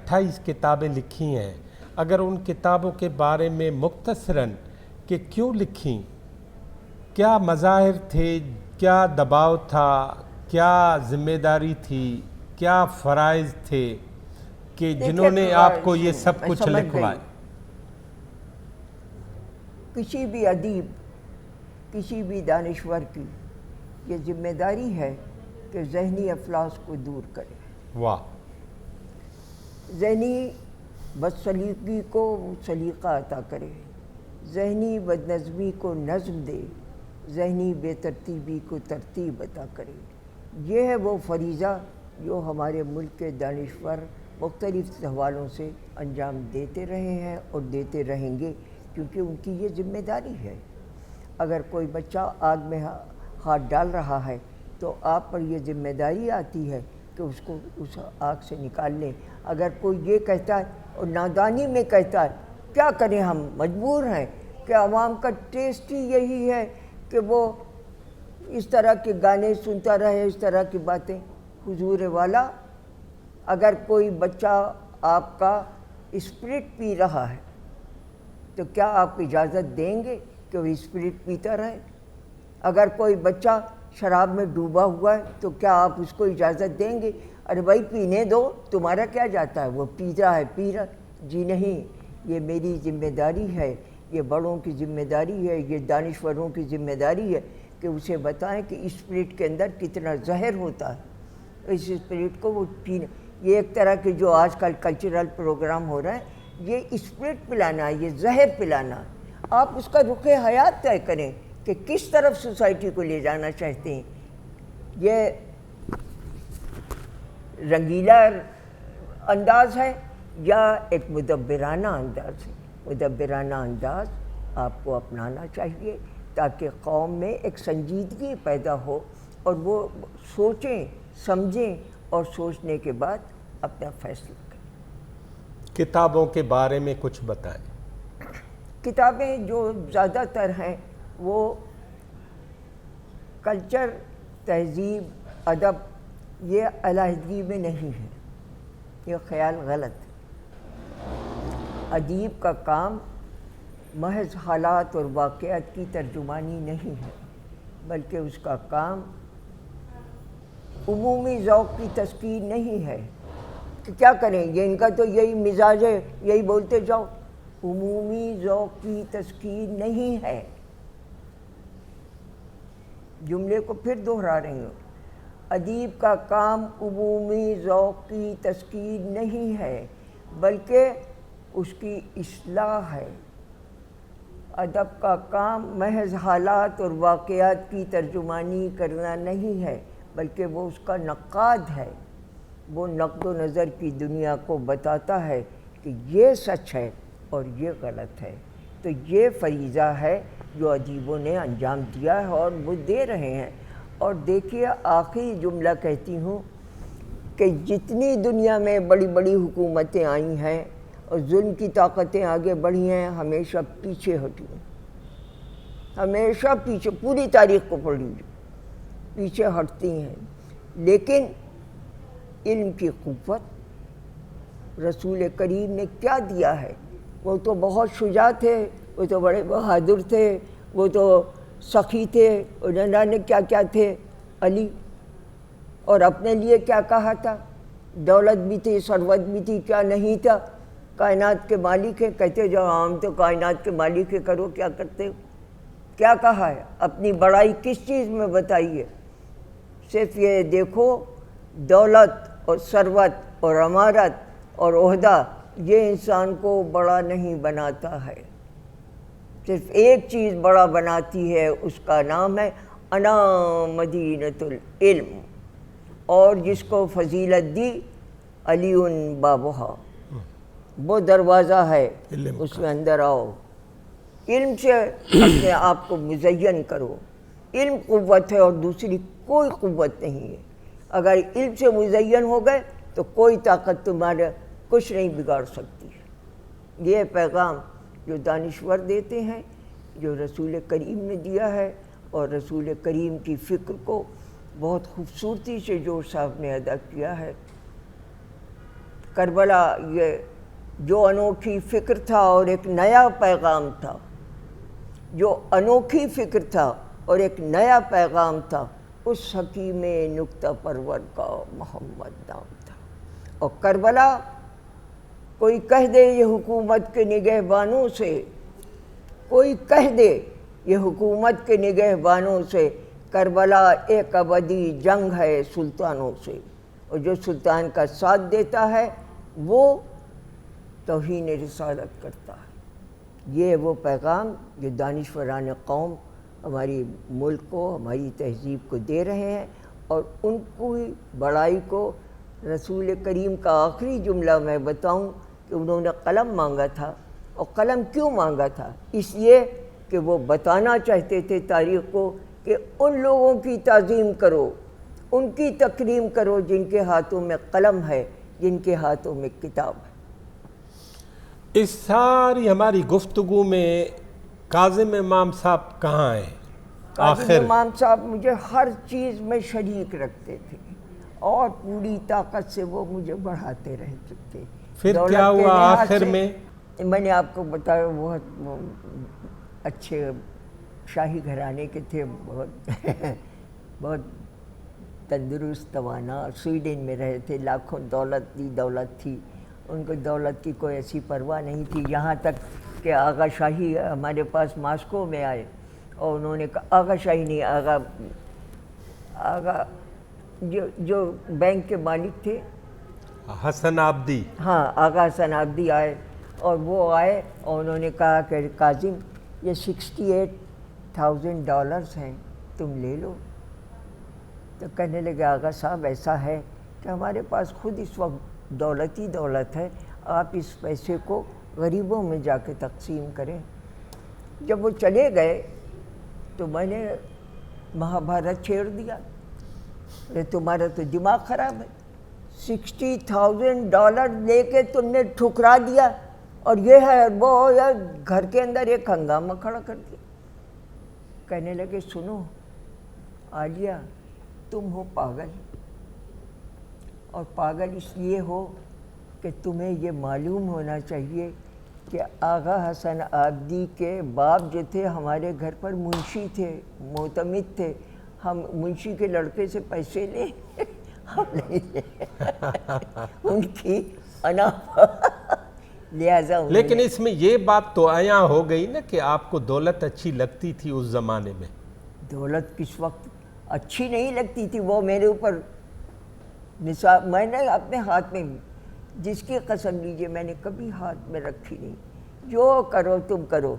28 کتابیں لکھی ہیں، اگر ان کتابوں کے بارے میں مختصراً کہ کیوں لکھیں، کیا مظاہر تھے، کیا دباؤ تھا، کیا ذمہ داری تھی، کیا فرائض تھے کہ جنہوں نے آپ کو یہ سب کچھ لکھوائے؟ کسی بھی ادیب، کسی بھی دانشور کی یہ ذمہ داری ہے کہ ذہنی افلاس کو دور کرے، واہ، ذہنی بدسلیقگی کو سلیقہ عطا کرے، ذہنی بد نظمی کو نظم دے، ذہنی بے ترتیبی کو ترتیب عطا کرے۔ یہ ہے وہ فریضہ جو ہمارے ملک کے دانشور مختلف حوالوں سے انجام دیتے رہے ہیں اور دیتے رہیں گے، کیونکہ ان کی یہ ذمہ داری ہے۔ اگر کوئی بچہ آگ میں ہاتھ ڈال رہا ہے تو آپ پر یہ ذمہ داری آتی ہے کہ اس کو اس آگ سے نکال لیں۔ اگر کوئی یہ کہتا ہے اور نادانی میں کہتا ہے، کیا کریں، ہم مجبور ہیں کہ عوام کا ٹیسٹ ہی یہی ہے کہ وہ اس طرح کے گانے سنتا رہے، اس طرح کی باتیں۔ حضور والا، اگر کوئی بچہ آپ کا اسپرٹ پی رہا ہے تو کیا آپ اجازت دیں گے کہ وہ اسپرٹ پیتا رہے؟ اگر کوئی بچہ شراب میں ڈوبا ہوا ہے تو کیا آپ اس کو اجازت دیں گے؟ ارے بھائی پینے دو، تمہارا کیا جاتا ہے، وہ پی رہا ہے پی رہا۔ جی نہیں، یہ میری ذمہ داری ہے، یہ بڑوں کی ذمہ داری ہے، یہ دانشوروں کی ذمہ داری ہے کہ اسے بتائیں کہ اسپرٹ کے اندر کتنا زہر ہوتا ہے، اس اسپرٹ کو وہ پینا۔ یہ ایک طرح کے جو آج کل کلچرل پروگرام ہو رہا ہے، یہ اسپرٹ پلانا ہے، یہ زہر پلانا ہے۔ آپ اس کا رخ حیات طے کریں کہ کس طرف سوسائٹی کو لے جانا چاہتے ہیں۔ یہ رنگیلا انداز ہے یا ایک مدبرانہ انداز ہے؟ مدبرانہ انداز آپ کو اپنانا چاہیے تاکہ قوم میں ایک سنجیدگی پیدا ہو اور وہ سوچیں سمجھیں اور سوچنے کے بعد اپنا فیصلہ کریں۔ کتابوں کے بارے میں کچھ بتائیں۔ کتابیں جو زیادہ تر ہیں وہ کلچر، تہذیب، ادب، یہ علیحدگی میں نہیں ہے، یہ خیال غلط ہے۔ ادیب کا کام محض حالات اور واقعات کی ترجمانی نہیں ہے، بلکہ اس کا کام عمومی ذوق کی تسکین نہیں ہے کہ کیا کریں، یہ ان کا تو یہی مزاج ہے، یہی بولتے جاؤ۔ عمومی ذوق کی تسکین نہیں ہے۔ جملے کو پھر دہرا رہی ہوں، ادیب کا کام عمومی ذوق کی تسکین نہیں ہے بلکہ اس کی اصلاح ہے۔ ادب کا کام محض حالات اور واقعات کی ترجمانی کرنا نہیں ہے بلکہ وہ اس کا نقاد ہے، وہ نقد و نظر کی دنیا کو بتاتا ہے کہ یہ سچ ہے اور یہ غلط ہے۔ تو یہ فریضہ ہے جو ادیبوں نے انجام دیا ہے اور وہ دے رہے ہیں۔ اور دیکھیے، آخری جملہ کہتی ہوں کہ جتنی دنیا میں بڑی بڑی حکومتیں آئی ہیں اور ظلم کی طاقتیں آگے بڑھی ہیں، ہمیشہ پیچھے ہٹی ہیں، ہمیشہ پیچھے، پوری تاریخ کو پڑھ لیجیے، پیچھے ہٹتی ہیں۔ لیکن علم کی قوت رسول کریم نے کیا دیا ہے؟ وہ تو بہت شجاع تھے، وہ تو بڑے بہادر تھے، وہ تو سخی تھے، انہوں نے کیا کیا تھے علی، اور اپنے لیے کیا کہا تھا؟ دولت بھی تھی، ثروت بھی تھی، کیا نہیں تھا؟ کائنات کے مالک ہے، کہتے جو ہم تو کائنات کے مالک ہے، کرو کیا کرتے ہو؟ کیا کہا ہے؟ اپنی بڑائی کس چیز میں بتائیے؟ صرف یہ دیکھو، دولت اور ثروت اور عمارت اور عہدہ یہ انسان کو بڑا نہیں بناتا ہے، صرف ایک چیز بڑا بناتی ہے، اس کا نام ہے انا مدینۃ العلم، اور جس کو فضیلت دی علی بابھا، وہ دروازہ ہے، اس میں اندر آؤ، علم سے اپنے آپ کو مزین کرو۔ علم قوت ہے اور دوسری کوئی قوت نہیں ہے۔ اگر علم سے مزین ہو گئے تو کوئی طاقت تمہارا کچھ نہیں بگاڑ سکتی ہے۔ یہ پیغام جو دانشور دیتے ہیں، جو رسول کریم نے دیا ہے، اور رسول کریم کی فکر کو بہت خوبصورتی سے جوڑ صاحب نے ادا کیا ہے۔ کربلا یہ جو انوکھی فکر تھا اور ایک نیا پیغام تھا، جو انوکھی فکر تھا اور ایک نیا پیغام تھا، اس حکیم نکتہ پرور کا محمد نام تھا۔ اور کربلا کوئی کہہ دے یہ حکومت کے نگہبانوں سے، کوئی کہہ دے یہ حکومت کے نگہبانوں سے، کربلا ایک ابدی جنگ ہے سلطانوں سے، اور جو سلطان کا ساتھ دیتا ہے وہ توہین رسالت کرتا ہے۔ یہ وہ پیغام جو دانشوران قوم ہماری ملک کو، ہماری تہذیب کو دے رہے ہیں، اور ان کی بڑائی کو رسول کریم کا آخری جملہ میں بتاؤں کہ انہوں نے قلم مانگا تھا، اور قلم کیوں مانگا تھا؟ اس لیے کہ وہ بتانا چاہتے تھے تاریخ کو کہ ان لوگوں کی تعظیم کرو، ان کی تکریم کرو جن کے ہاتھوں میں قلم ہے، جن کے ہاتھوں میں کتاب ہے۔ اس ساری ہماری گفتگو میں کاظم امام صاحب کہاں ہیں؟ کاظم امام صاحب مجھے ہر چیز میں شریک رکھتے تھے، اور پوری طاقت سے وہ مجھے بڑھاتے رہتے تھے۔ پھر کیا ہوا آخر میں؟ میں نے آپ کو بتایا بہت اچھے شاہی گھرانے کے تھے، بہت تندرست توانا، سویڈن میں رہے تھے، لاکھوں دولت تھی، ان کو دولت کی کوئی ایسی پرواہ نہیں تھی، یہاں تک کہ آغا شاہی ہمارے پاس ماسکو میں آئے، اور انہوں نے کہا آغا شاہی نہیں، آغا جو بینک کے مالک تھے، حسن آبدی، ہاں آغا حسن آبدی آئے، اور وہ آئے اور انہوں نے کہا کہ کاظم یہ $68,000 ہیں، تم لے لو۔ تو کہنے لگے آغا صاحب ایسا ہے کہ ہمارے پاس خود اس وقت دولت ہی دولت ہے، آپ اس پیسے کو غریبوں میں جا کے تقسیم کریں۔ جب وہ چلے گئے تو میں نے مہابھارت چھیڑ دیا، تمہارا تو دماغ خراب ہے، $60,000 لے کے تم نے ٹھکرا دیا، اور یہ ہے وہ، گھر کے اندر ایک ہنگامہ کھڑا کر دیا۔ کہنے لگے سنو عالیہ، تم ہو پاگل، اور پاگل اس لیے ہو کہ تمہیں یہ معلوم ہونا چاہیے کہ آغا حسن آبدی کے باپ جو تھے ہمارے گھر پر منشی تھے، معتمد تھے، ہم منشی کے لڑکے سے پیسے لیں ہم نہیں لیں، ان کی انا لہذا۔ لیکن اس میں یہ بات تو عیاں ہو گئی نا کہ آپ کو دولت اچھی لگتی تھی اس زمانے میں۔ دولت کس وقت اچھی نہیں لگتی تھی، وہ میرے اوپر نصاب، میں نے اپنے ہاتھ میں، جس کی قسم لیجیے میں نے کبھی ہاتھ میں رکھی نہیں، جو کرو تم کرو،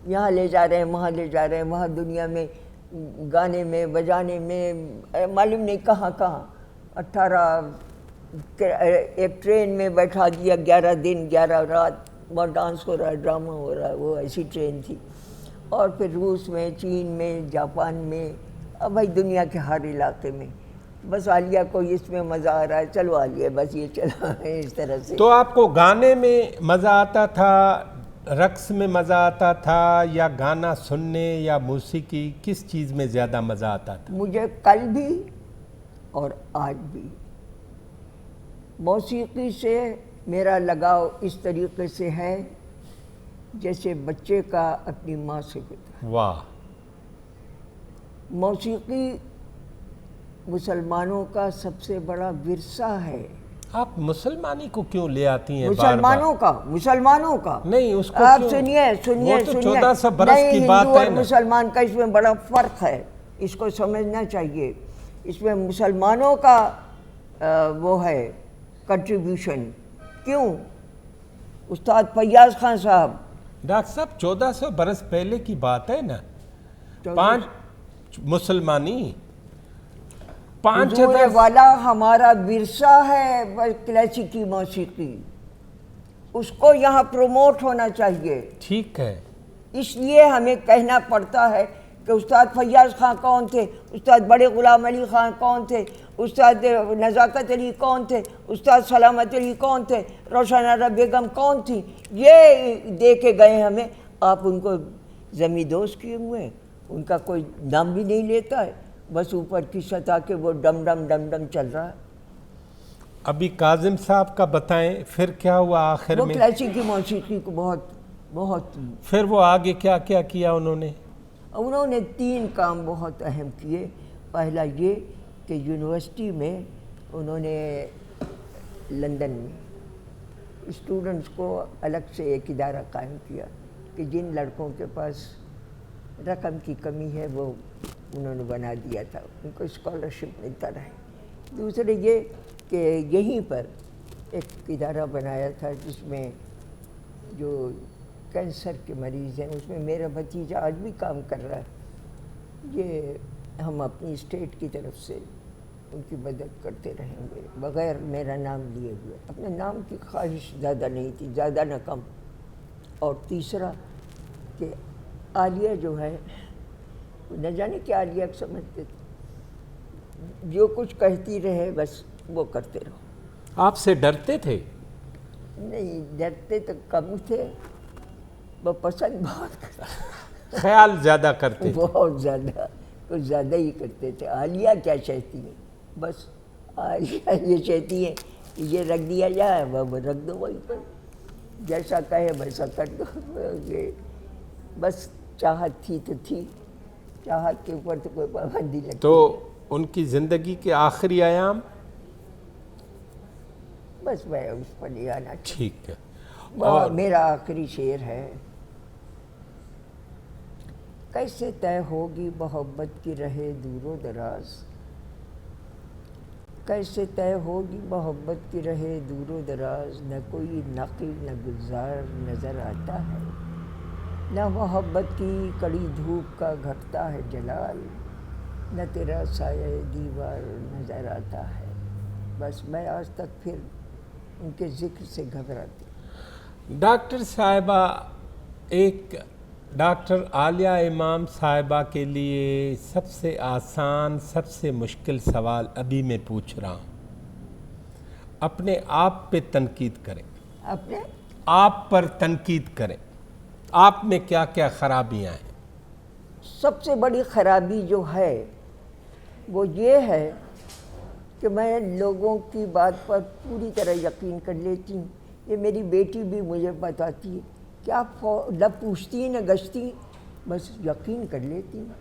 یہاں لے جا رہے ہیں، وہاں لے جا رہے ہیں، وہاں دنیا میں گانے میں بجانے میں معلوم نہیں کہاں کہاں، 18 ایک ٹرین میں بیٹھا دیا، 11 دن 11 رات، وہاں ڈانس ہو رہا ہے، ڈرامہ ہو رہا ہے، وہ ایسی ٹرین تھی۔ اور پھر روس میں، چین میں، جاپان میں، اب بھائی دنیا کے ہر علاقے میں، بس عالیہ کو اس میں مزہ آ رہا ہے، چلو عالیہ بس یہ چلا ہے اس طرح سے۔ تو آپ کو گانے میں مزہ آتا تھا، رقص میں مزہ آتا تھا، یا گانا سننے یا موسیقی، کس چیز میں زیادہ مزہ آتا تھا؟ مجھے کل بھی اور آج بھی موسیقی سے میرا لگاؤ اس طریقے سے ہے جیسے بچے کا اپنی ماں سے ہوتا ہے۔ واہ! موسیقی مسلمانوں کا سب سے بڑا ورثہ ہے۔ آپ مسلمانی کو کیوں لے آتی ہیں مسلمانوں کا نہیں، اس کو آپ کیوں؟ سنیے وہ تو 1400 برس کی بات ہندو ہے اور نا۔ مسلمان کا اس میں بڑا فرق ہے، اس کو سمجھنا چاہیے۔ اس میں مسلمانوں کا وہ ہے کنٹریبیوشن۔ کیوں؟ استاد فیاض خان صاحب، ڈاکٹر صاحب 1400 برس پہلے کی بات ہے نا، 5 مسلمانی، 5000 والا ہمارا ورثہ ہے کلاسیکی موسیقی، اس کو یہاں پروموٹ ہونا چاہیے۔ ٹھیک ہے، اس لیے ہمیں کہنا پڑتا ہے کہ استاد فیاض خان کون تھے، استاد بڑے غلام علی خان کون تھے، استاد نزاکت علی کون تھے، استاد سلامت علی کون تھے، روشن آرا بیگم کون تھی، یہ دے کے گئے ہمیں۔ آپ ان کو زمیندوز کیے ہوئے، ان کا کوئی نام بھی نہیں لیتا ہے، بس اوپر کی سطح کے وہ ڈم ڈم ڈم ڈم چل رہا ہے۔ ابھی کاظم صاحب کا بتائیں پھر کیا ہوا آخر وہ میں؟ کلاسیکی موسیقی کو بہت پھر وہ آگے کیا کیا کیا انہوں نے 3 کام بہت اہم کیے. پہلا یہ کہ یونیورسٹی میں انہوں نے لندن میں اسٹوڈنٹس کو الگ سے ایک ادارہ قائم کیا کہ جن لڑکوں کے پاس رقم کی کمی ہے وہ انہوں نے بنا دیا تھا، ان کو اسکالرشپ ملتا رہے. دوسرے یہ کہ یہیں پر ایک ادارہ بنایا تھا جس میں جو کینسر کے مریض ہیں اس میں میرا بھتیجا آج بھی کام کر رہا ہے. یہ ہم اپنی اسٹیٹ کی طرف سے ان کی مدد کرتے رہیں گے بغیر میرا نام لیے ہوئے. اپنے نام کی خواہش زیادہ نہیں تھی، زیادہ نہ کم. اور تیسرا کہ عالیہ جو ہے نہ جانے کہ عالیہ سمجھتے تھے جو کچھ کہتی رہے بس وہ کرتے رہو. آپ سے ڈرتے تھے؟ نہیں ڈرتے تو کم تھے، وہ پسند بہت کرتے، خیال زیادہ کرتے تھے؟ بہت زیادہ، کچھ زیادہ ہی کرتے تھے. عالیہ کیا چاہتی ہے؟ بس عالیہ یہ چاہتی ہے کہ یہ رکھ دیا جائے، وہ رکھ دو وہیں پر، جیسا کہے ویسا کر دو. بس چاہت تھی تو تھی، چاہت کے اوپر تو کوئی پابندی لگتی. تو ان کی زندگی کے آخری ایام؟ بس میں اس پر نہیں آنا چاہتا. ٹھیک ہے. اور میرا آخری شعر ہے: کیسے طے ہوگی محبت کی رہے دور و دراز، کیسے طے ہوگی محبت کی رہے دور و دراز، نہ کوئی نقل نہ گلزار نظر آتا ہے، نہ محبت کی کڑی دھوپ کا گھٹتا ہے جلال، نہ تیرا سایہ دیوار نظر آتا ہے. بس میں آج تک پھر ان کے ذکر سے گھبراتی. ڈاکٹر صاحبہ، ایک ڈاکٹر عالیہ امام صاحبہ کے لیے سب سے آسان، سب سے مشکل سوال ابھی میں پوچھ رہا ہوں. اپنے آپ پہ تنقید کریں، اپنے آپ پر تنقید کریں. آپ میں کیا کیا خرابیاں ہیں؟ سب سے بڑی خرابی جو ہے وہ یہ ہے کہ میں لوگوں کی بات پر پوری طرح یقین کر لیتی ہوں. یہ میری بیٹی بھی مجھے بتاتی ہے کہ آپ نہ پوچھتی نہ گشتی، بس یقین کر لیتی ہوں.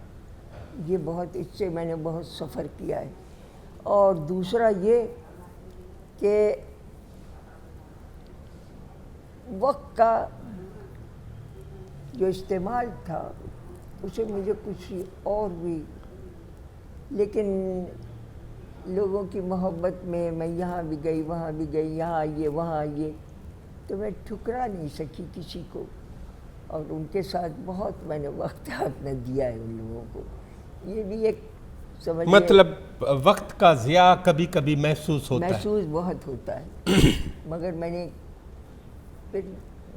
یہ بہت، اس سے میں نے بہت سفر کیا ہے. اور دوسرا یہ کہ وقت کا جو استعمال تھا اسے مجھے کچھ اور بھی، لیکن لوگوں کی محبت میں میں یہاں بھی گئی وہاں بھی گئی، یہاں آئیے وہاں آئیے، تو میں ٹھکرا نہیں سکی کسی کو. اور ان کے ساتھ بہت میں نے وقت اپنا دیا ہے ان لوگوں کو. یہ بھی ایک سمجھ مطلب وقت کا ضیاع کبھی کبھی محسوس ہوتا ہے؟ محسوس بہت ہوتا ہے، مگر میں نے پھر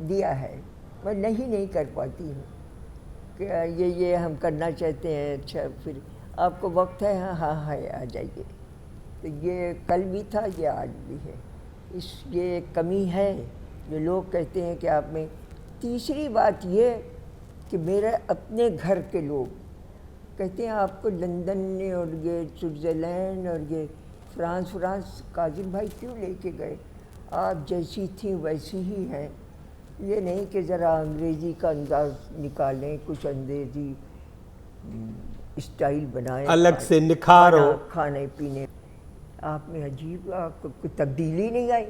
دیا ہے. میں نہیں کر پاتی ہوں کہ یہ ہم کرنا چاہتے ہیں. اچھا پھر آپ کو وقت ہے؟ ہاں ہے، آ جائیے. تو یہ کل بھی تھا، یہ آج بھی ہے. یہ ایک کمی ہے جو لوگ کہتے ہیں کہ آپ میں. تیسری بات یہ کہ میرے اپنے گھر کے لوگ کہتے ہیں آپ کو لندن اور یہ سوئٹزرلینڈ اور یہ فرانس کاظم بھائی کیوں لے کے گئے؟ آپ جیسی تھیں ویسی ہی ہیں. یہ نہیں کہ ذرا انگریزی کا انداز نکالیں، کچھ انگریزی اسٹائل بنائیں، الگ سے نکھارو کھانے پینے. آپ میں عجیب، آپ کو کوئی تبدیلی نہیں آئی.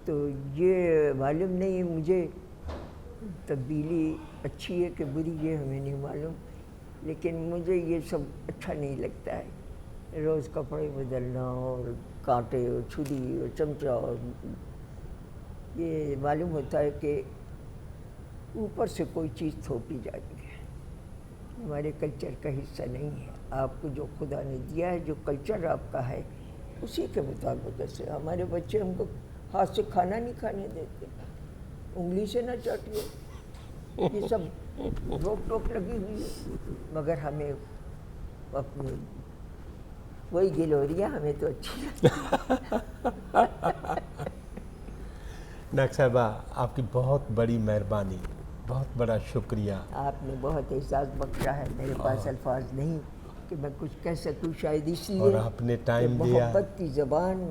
تو یہ معلوم نہیں مجھے تبدیلی اچھی ہے کہ بری، یہ ہمیں نہیں معلوم، لیکن مجھے یہ سب اچھا نہیں لگتا ہے. روز کپڑے بدلنا اور کانٹے اور چھری اور چمچہ، اور یہ معلوم ہوتا ہے کہ اوپر سے کوئی چیز تھوپی جاتی ہے. ہمارے کلچر کا حصہ نہیں ہے. آپ کو جو خدا نے دیا ہے، جو کلچر آپ کا ہے، اسی کے مطابق سے. ہمارے بچے ہم کو ہاتھ سے کھانا نہیں کھانے دیتے، انگلی سے نہ چاٹیے، یہ سب روک ٹوک لگی ہوئی ہے. مگر ہمیں اپنی وہی گلوریاں ہمیں تو اچھی لگتی. ڈاکٹر صاحبہ، آپ کی بہت بڑی مہربانی، بہت بڑا شکریہ. آپ نے بہت احساس بخشا ہے. میرے پاس الفاظ نہیں کہ میں کچھ کہہ سکوں، شاید اس لیے اور آپ نے ٹائم دیا. محبت کی زبان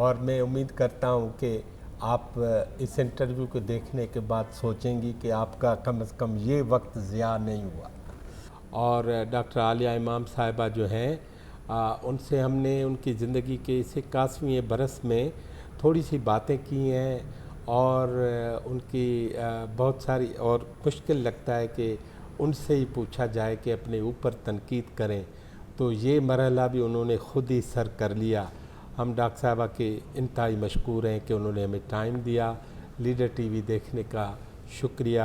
اور میں امید کرتا ہوں کہ آپ اس انٹرویو کو دیکھنے کے بعد سوچیں گی کہ آپ کا کم از کم یہ وقت ضیاع نہیں ہوا۔ اور ڈاکٹر عالیہ امام صاحبہ جو ہیں ان سے ہم نے ان کی زندگی کے اس 81ویں برس میں تھوڑی سی باتیں کی ہیں، اور ان کی بہت ساری، اور مشکل لگتا ہے کہ ان سے ہی پوچھا جائے کہ اپنے اوپر تنقید کریں، تو یہ مرحلہ بھی انہوں نے خود ہی سر کر لیا۔ ہم ڈاکٹر صاحبہ کے انتہائی مشکور ہیں کہ انہوں نے ہمیں ٹائم دیا۔ لیڈر ٹی وی دیکھنے کا شکریہ۔